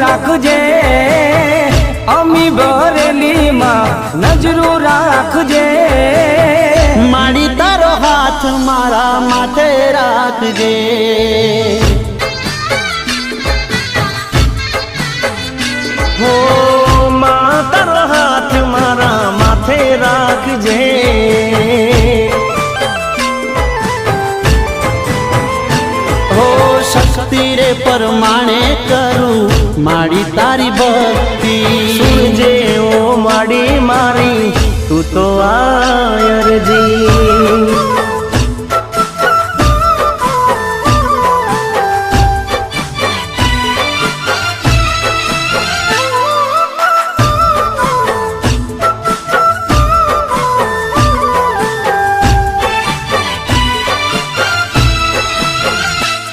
રાખજે, અમી બરેલી માં નજરો રાખજે, માડી તારો હાથ મારા માથે રાખજે, હો માં તારો હાથ મારા માથે રાખજે, હો શક્તિ રે પરમાણે કરું માડી તારી ભક્તિ, સુનજે ઓ માડી મારી તું તો આયરજી।